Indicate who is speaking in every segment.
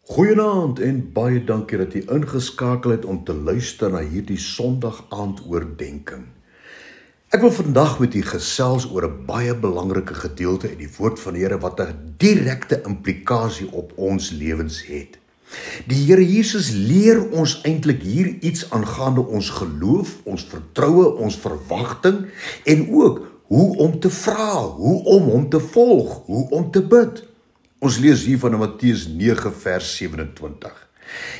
Speaker 1: Goeienaand en baie dankie dat jy ingeskakel het om te luister na hierdie Sondag aand oordenking. Ek wil vandag met u gesels oor 'n baie belangrike gedeelte uit die woord van die Here wat 'n direkte implikasie op ons lewens het. Die Here Jesus leer ons eintlik hier iets aangaande ons geloof, ons vertroue, ons verwagting en ook hoe om te vra, hoe om hom te volg, hoe om te bid. Ons lees hier van Matteus 9 vers 27.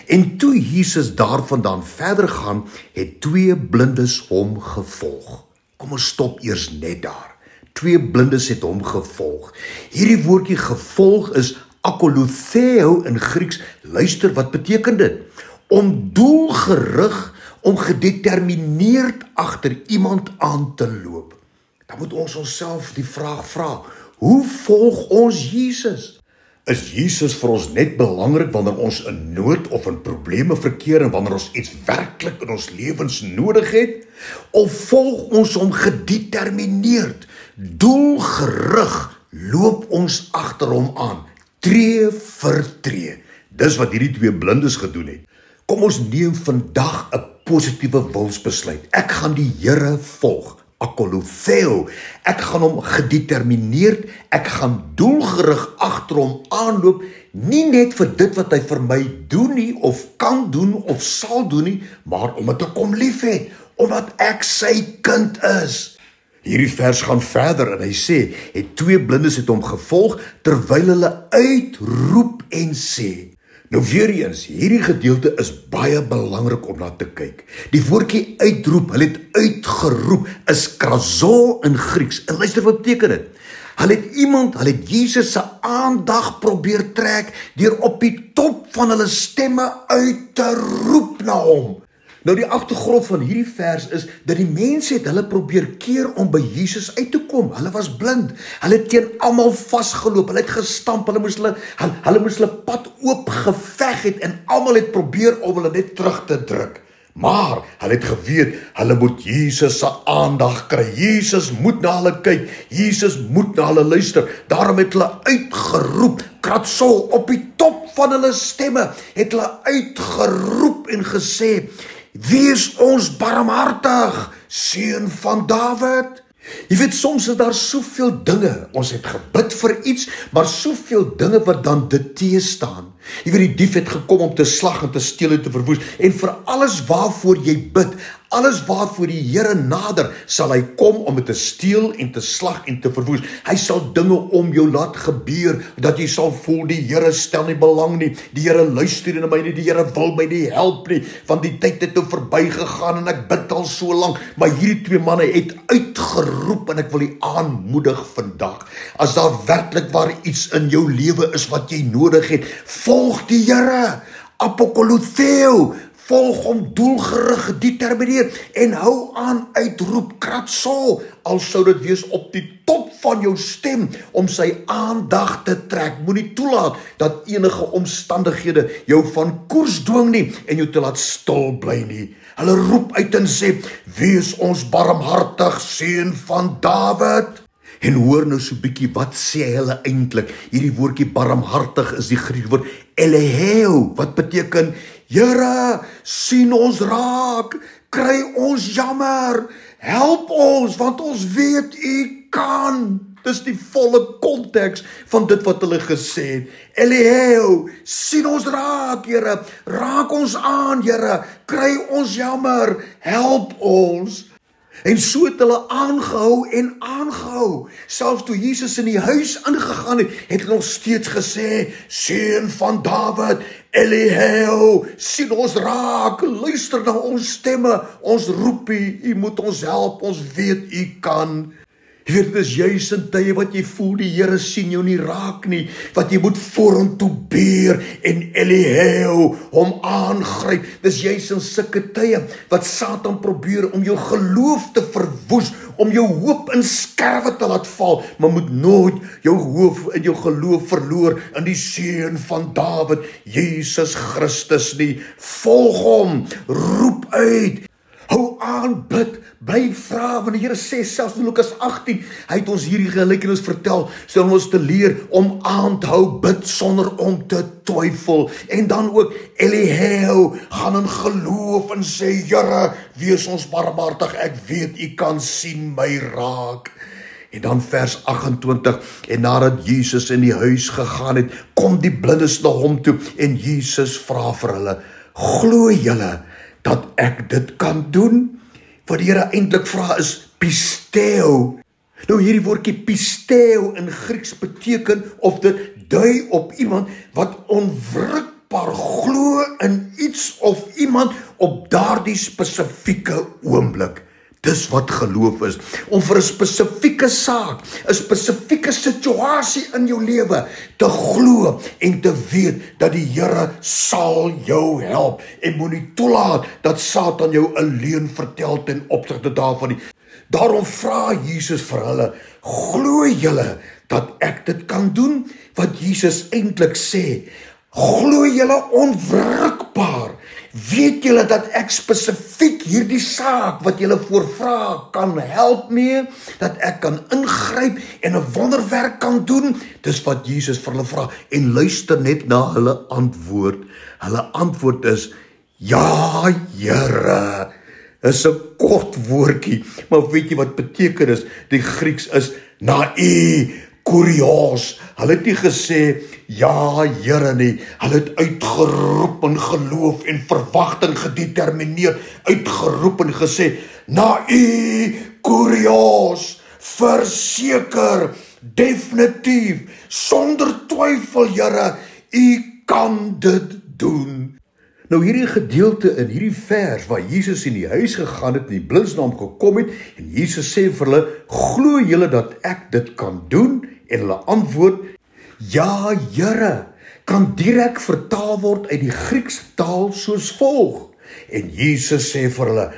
Speaker 1: En toe Jesus daarvandaan verder gaan, het 2 blindes hom gevolg. Kom ons stop eers net daar. 2 blindes het hom gevolg. Hierdie woordjie gevolg is akolutheo in Grieks. Luister, wat beteken dit? Om doelgerig, om gedetermineerd agter iemand aan te loop. Dan moet ons onsself die vraag vra, hoe volg ons Jesus? Is Jesus vir ons net belangrik wanneer ons in nood of in probleme verkeer en wanneer ons iets werklik in ons lewens nodig het? Of volg ons hom gedetermineerd, doelgerig, loop ons agter hom aan, tree vir tree? Dis wat hierdie 2 blindes gedoen het. Kom ons neem vandag 'n positiewe wilsbesluit. Ek gaan die Here volg. Akolutheo, ek gaan hom gedetermineerd, ek gaan doelgerig agter hom aanloop, nie net vir dit wat hy vir my doen nie, of kan doen, of sal doen nie, maar omdat ek hom lief het, omdat ek sy kind is. Hierdie vers gaan verder en hy sê, het 2 blindes het hom gevolg, terwyl hulle uitroep en sê. Nou weer eens, hierdie gedeelte is baie belangrik om na te kyk. Die woordjie uitroep, hulle het uitgeroep, is krazo in Grieks. En luister, wat beteken dit? Hulle het Jesus se aandag probeer trek deur op die top van hulle stemme uit te roep na hom. Nou die agtergrond van hierdie vers is dat die mense het hulle probeer keer om by Jesus uit te kom. Hulle was blind. Hulle het teen almal vasgeloop. Hulle het gestamp. Hulle moes hulle pad oop geveg het en almal het probeer om hulle net terug te druk. Maar hulle het geweet, hulle moet Jesus se aandag kry. Jesus moet na hulle kyk. Jesus moet na hulle luister. Daarom het hulle uitgeroep, kratsol, op die top van hulle stemme, het hulle uitgeroep en gesê, wees ons barmhartig, seun van Dawid. Jy weet, soms is daar soveel dinge, ons het gebid vir iets, maar soveel dinge wat dan dit teestaan. Jy weet, die dief het gekom om te slag en te steel en te verwoes, en vir alles waarvoor jy bid, alles waarvoor die Here nader, sal hy kom om het te steel en te slag en te verwoes. Hy sal dinge om jou laat gebeur, dat jy sal voel, die Here stel nie belang nie, die Here luister nie na my nie, die Here wil my nie help nie, want die tyd het nou verby gegaan en ek bid al so lank, maar hierdie 2 manne het uitgeroep en ek wil die aanmoedig vandag. As daar werklik waar iets in jou lewe is wat jy nodig het, volg die Here, apokolutheo, volg hom doelgerig, gedetermineerd en hou aan uitroep, kratsol, al sou dit wees op die top van jou stem om sy aandag te trek. Moenie toelaat dat enige omstandighede jou van koers dwing nie en jou te laat stil bly nie. Hulle roep uit en sê, wees ons barmhartig, seun van Dawid. En hoor nou so bietjie, wat sê hulle eintlik? Hierdie woordjie barmhartig is die Griekse woord eleheo, wat beteken, Here, sien ons raak, kry ons jammer, help ons, want ons weet u kan. Dis die volle konteks van dit wat hulle gesê het. Eleheo, sien ons raak, Here, raak ons aan, Here, kry ons jammer, help ons. En so het hulle aangehou en aangehou. Selfs toe Jesus in die huis ingegaan het, het hulle nog steeds gesê, seun van Dawid, Eleheo, sien ons raak, luister na ons stemme, ons roep u moet ons help, ons weet u kan. Jy weet, dit is juis in tye wat jy voel, die Here sien jou nie raak nie, wat jy moet vorentoe beer en eleheo, hom aangryp. Dis juis in sulke tye wat Satan probeer om jou geloof te verwoes, om jou hoop in skerwe te laat val, maar moet nooit jou hoop en jou geloof verloor in die seun van Dawid, Jesus Christus nie. Volg hom, roep uit. Hou aan, bid, bly vra, want die Here sê selfs in Lukas 18, hy het ons hierdie gelykenis vertel, om ons te leer om aan te hou, bid sonder om te twyfel, en dan ook Eliheo, gaan in geloof en sê, Here, wees ons barmhartig, ek weet, U kan sien my raak. En dan vers 28, en nadat Jesus in die huis gegaan het, kom die blindes na hom toe, en Jesus vra vir hulle, glo julle dat ek dit kan doen? Wat die Here eintlik vra is pisteo. Nou hierdie woordjie pisteo in Grieks beteken, of dit dui op iemand wat onwrikbaar glo in iets of iemand op daardie spesifieke oomblik. Dis wat geloof is, om vir 'n spesifieke saak, 'n spesifieke situasie in jou lewe te glo en te weet dat die Here sal jou help, en moenie toelaat dat Satan jou 'n leuen vertel ten opsigte daarvan nie. Daarom vra Jesus vir hulle, glo julle dat ek dit kan doen? Wat Jesus eintlik sê, glo julle onwrikbaar? Weet julle dat ek spesifiek hierdie saak wat julle voorvra kan help mee, dat ek kan ingryp en 'n wonderwerk kan doen? Dis wat Jesus vir hulle vra, en luister net na hulle antwoord. Hulle antwoord is, ja Here. Is 'n kort woordjie, maar weet jy wat beteken is? Die Grieks is nae kurios. Hulle het nie gesê, ja Here nie, hulle het uitgeroep in geloof en verwagting gedetermineer, uitgeroep en gesê, nae kurios, verseker, definitief, sonder twyfel Here, U kan dit doen. Nou hierdie gedeelte in hierdie vers waar Jesus in die huis gegaan het en die blindes na hom gekom het, en Jesus sê vir hulle, glo julle dat ek dit kan doen? En hulle antwoord, ja Here, kan direk vertaal word uit die Griekse taal soos volg. En Jesus sê vir hulle,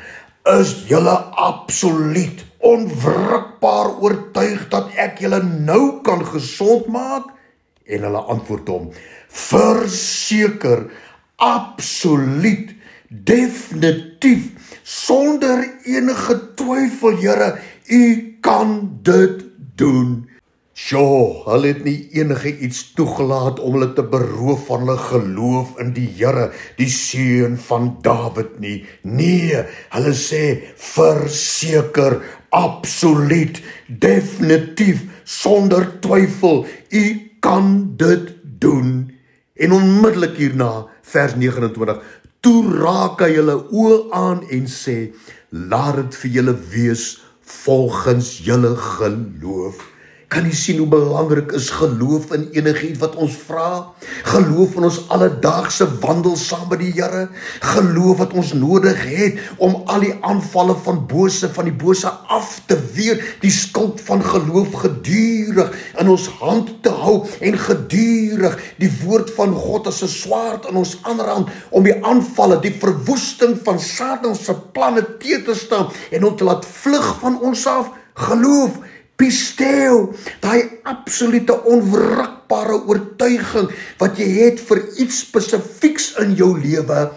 Speaker 1: is julle absoluut onwrikbaar oortuig dat ek julle nou kan gesond maak? En hulle antwoord hom, verseker, absoluut, definitief, sonder enige twyfel, Here, U kan dit doen. Sjoe, hulle het nie enige iets toegelaat om hulle te beroof van hulle geloof in die Here, die seun van Dawid nie. Nee, hulle sê verseker, absoluut, definitief, sonder twyfel, U kan dit doen. En onmiddellik hierna, vers 29, toe raak hy julle oë aan en sê, laat dit vir julle wees volgens julle geloof. Kan jy sien hoe belangrik is geloof in enigiets wat ons vra? Geloof in ons alledaagse wandel saam met die Here? Geloof wat ons nodig het om al die aanvalle van die bose af te weer, die skild van geloof gedurig in ons hand te hou en gedurig die woord van God as 'n swaard in ons ander hand om die aanvalle, die verwoesting van Satan se planne te staan en om te laat vlug van ons af. Geloof, pisteo, daai absolute onwrikbare oortuiging wat jy het vir iets spesifieks in jou lewe,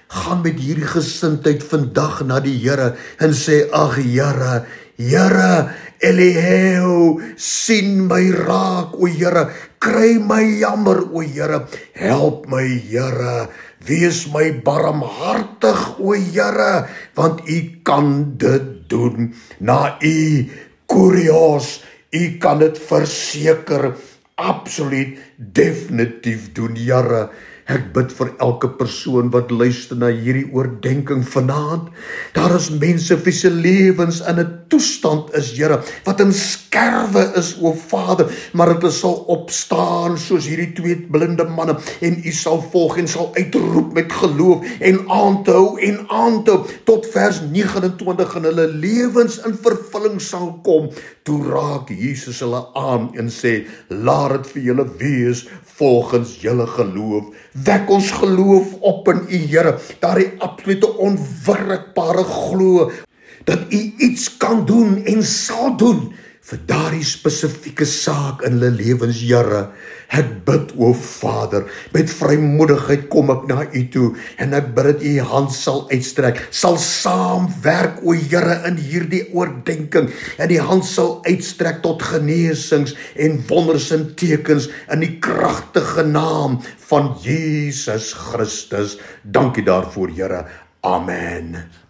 Speaker 1: gaan met hierdie gesindheid vandag na die Here en sê, ag Here, Here, Eliheo, sien my raak, o Here, kry my jammer, o Here, help my Here, wees my barmhartig, o Here, want U kan dit doen, na U kurios, U kan dit verseker, absoluut, definitief doen, Here. Ek bid vir elke persoon wat luister na hierdie oordenking vanaand. Daar is mense wie se lewens in 'n toestand is, Here, wat in skerwe is, o Vader, maar hulle sal opstaan soos hierdie twee blinde manne en U sal volg en sal uitroep met geloof en aan te hou tot vers 29 en hulle lewens in vervulling sal kom. Toe raak Jesus hulle aan en sê, laat dit vir julle wees volgens julle geloof. Wek ons geloof op in U, Here, daardie absolute onwrikbare glo dat U iets kan doen en sal doen vir daardie spesifieke saak in hulle lewens, Here. Ek bid, o Vader, met vrymoedigheid kom ek na U toe, en ek bid dat U U hand sal uitstrek, sal saamwerk, o Here, in hierdie oordeenking, en die hand sal uitstrek tot genesings en wonders en tekens in die kragtige naam van Jesus Christus. Dankie daarvoor, Here. Amen.